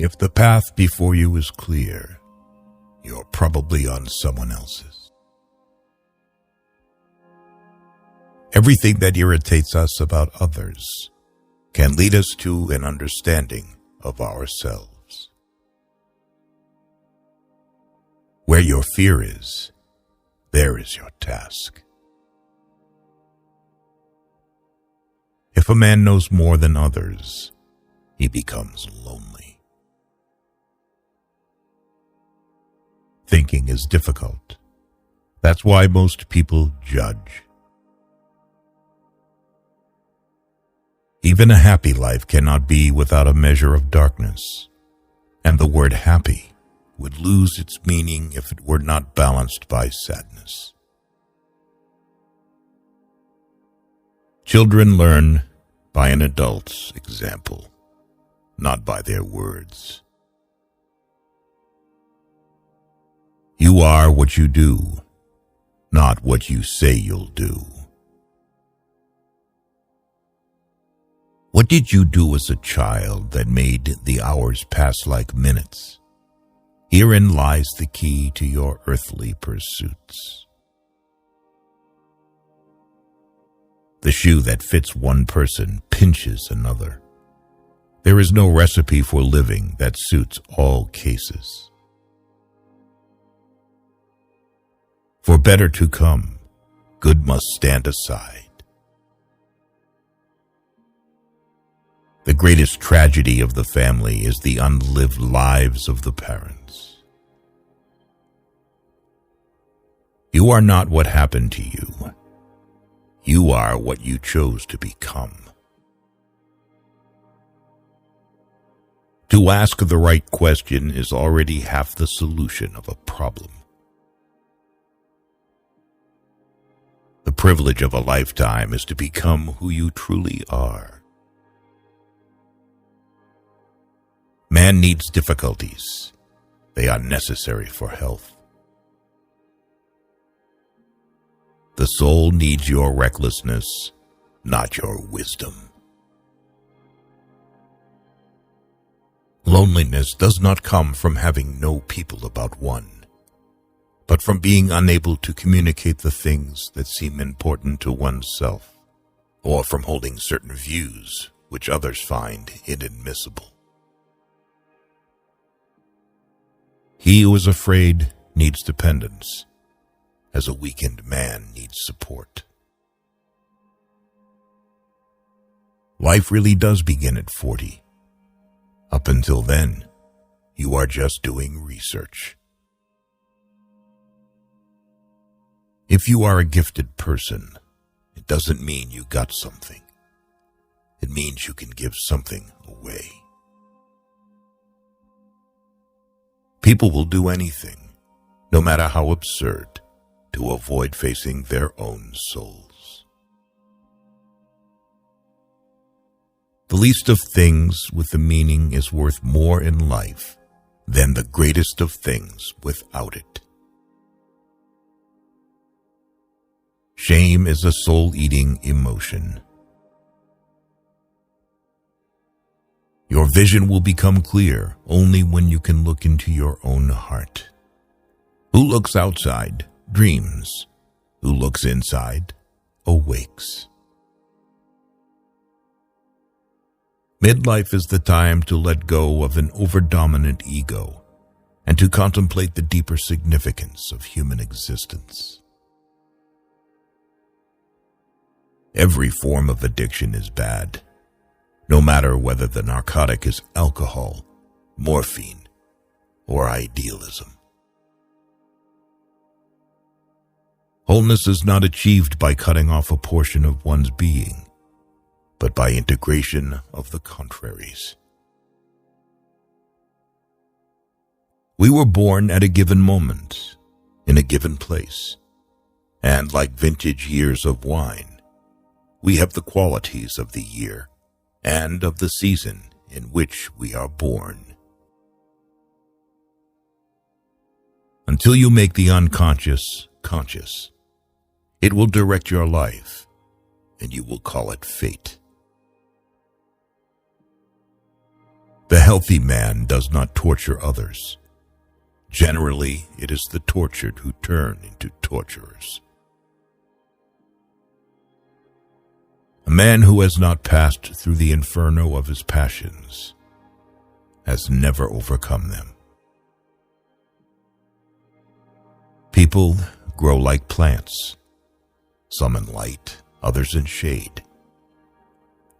If the path before you is clear, you're probably on someone else's. Everything that irritates us about others can lead us to an understanding of ourselves. Where your fear is, there is your task. If a man knows more than others, he becomes lonely. Thinking is difficult. That's why most people judge. Even a happy life cannot be without a measure of darkness, and the word happy would lose its meaning if it were not balanced by sadness. Children learn by an adult's example, not by their words. You are what you do, not what you say you'll do. What did you do as a child that made the hours pass like minutes? Herein lies the key to your earthly pursuits. The shoe that fits one person pinches another. There is no recipe for living that suits all cases. For better to come, good must stand aside. The greatest tragedy of the family is the unlived lives of the parents. You are not what happened to you. You are what you chose to become. To ask the right question is already half the solution of a problem. The privilege of a lifetime is to become who you truly are. Man needs difficulties. They are necessary for health. The soul needs your recklessness, not your wisdom. Loneliness does not come from having no people about one, but from being unable to communicate the things that seem important to oneself, or from holding certain views which others find inadmissible. He who is afraid needs dependence, as a weakened man needs support. Life really does begin at 40. Up until then, you are just doing research. If you are a gifted person, it doesn't mean you got something. It means you can give something away. People will do anything, no matter how absurd, to avoid facing their own souls. The least of things with the meaning is worth more in life than the greatest of things without it. Shame is a soul-eating emotion. Your vision will become clear only when you can look into your own heart. Who looks outside dreams. Who looks inside awakes. Midlife is the time to let go of an overdominant ego and to contemplate the deeper significance of human existence. Every form of addiction is bad, no matter whether the narcotic is alcohol, morphine, or idealism. Wholeness is not achieved by cutting off a portion of one's being, but by integration of the contraries. We were born at a given moment, in a given place, and like vintage years of wine, we have the qualities of the year and of the season in which we are born. Until you make the unconscious conscious, it will direct your life, and you will call it fate. The healthy man does not torture others. Generally, it is the tortured who turn into torturers. A man who has not passed through the inferno of his passions has never overcome them. People grow like plants, some in light, others in shade.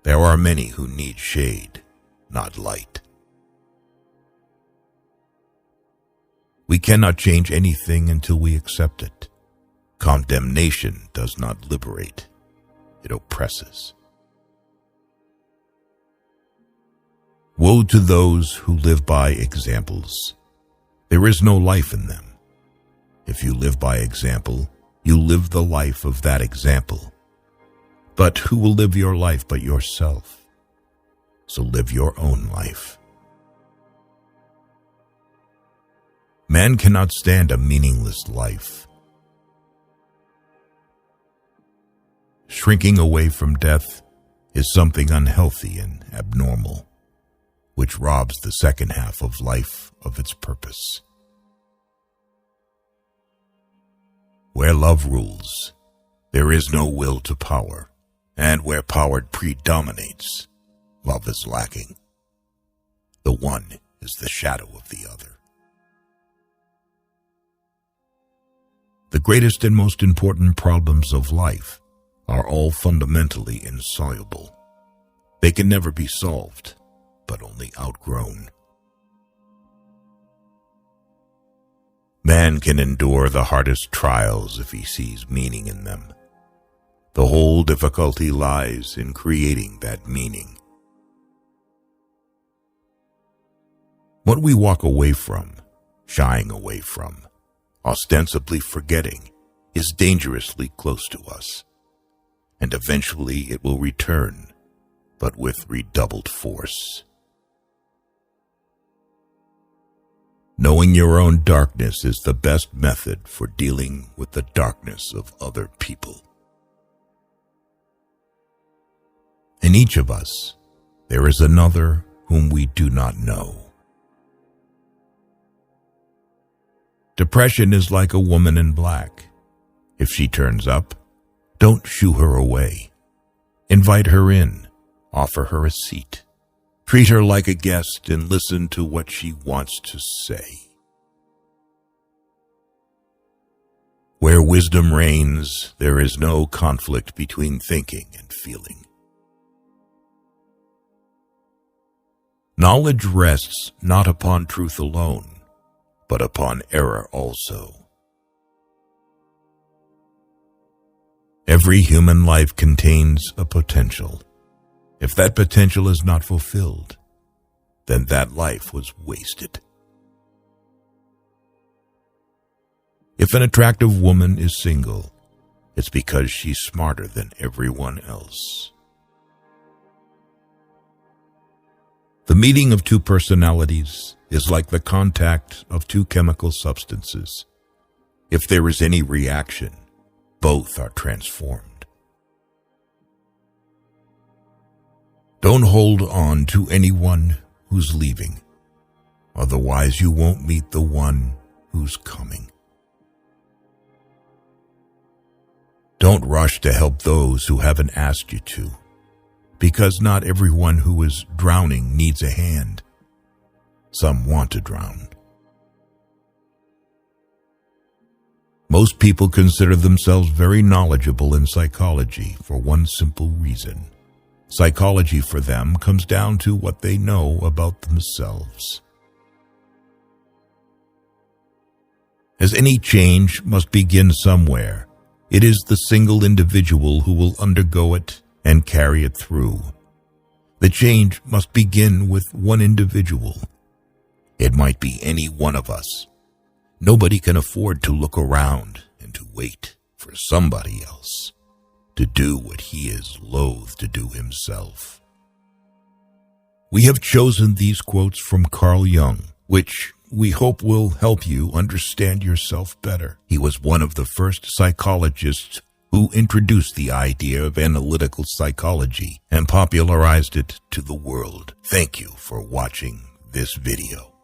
There are many who need shade, not light. We cannot change anything until we accept it. Condemnation does not liberate. It oppresses. Woe to those who live by examples. There is no life in them. If you live by example, you live the life of that example. But who will live your life but yourself? So live your own life. Man cannot stand a meaningless life. Shrinking away from death is something unhealthy and abnormal, which robs the second half of life of its purpose. Where love rules, there is no will to power, and where power predominates, love is lacking. The one is the shadow of the other. The greatest and most important problems of life are all fundamentally insoluble. They can never be solved, but only outgrown. Man can endure the hardest trials if he sees meaning in them. The whole difficulty lies in creating that meaning. What we walk away from, shying away from, ostensibly forgetting, is dangerously close to us, and eventually it will return, but with redoubled force. Knowing your own darkness is the best method for dealing with the darkness of other people. In each of us, there is another whom we do not know. Depression is like a woman in black. If she turns up, don't shoo her away. Invite her in, offer her a seat. Treat her like a guest and listen to what she wants to say. Where wisdom reigns, there is no conflict between thinking and feeling. Knowledge rests not upon truth alone, but upon error also. Every human life contains a potential. If that potential is not fulfilled, then that life was wasted. If an attractive woman is single, it's because she's smarter than everyone else. The meeting of two personalities is like the contact of two chemical substances. If there is any reaction, both are transformed. Don't hold on to anyone who's leaving, otherwise you won't meet the one who's coming. Don't rush to help those who haven't asked you to, because not everyone who is drowning needs a hand. Some want to drown. Most people consider themselves very knowledgeable in psychology for one simple reason. Psychology for them comes down to what they know about themselves. As any change must begin somewhere, it is the single individual who will undergo it and carry it through. The change must begin with one individual. It might be any one of us. Nobody can afford to look around and to wait for somebody else to do what he is loath to do himself. We have chosen these quotes from Carl Jung, which we hope will help you understand yourself better. He was one of the first psychologists who introduced the idea of analytical psychology and popularized it to the world. Thank you for watching this video.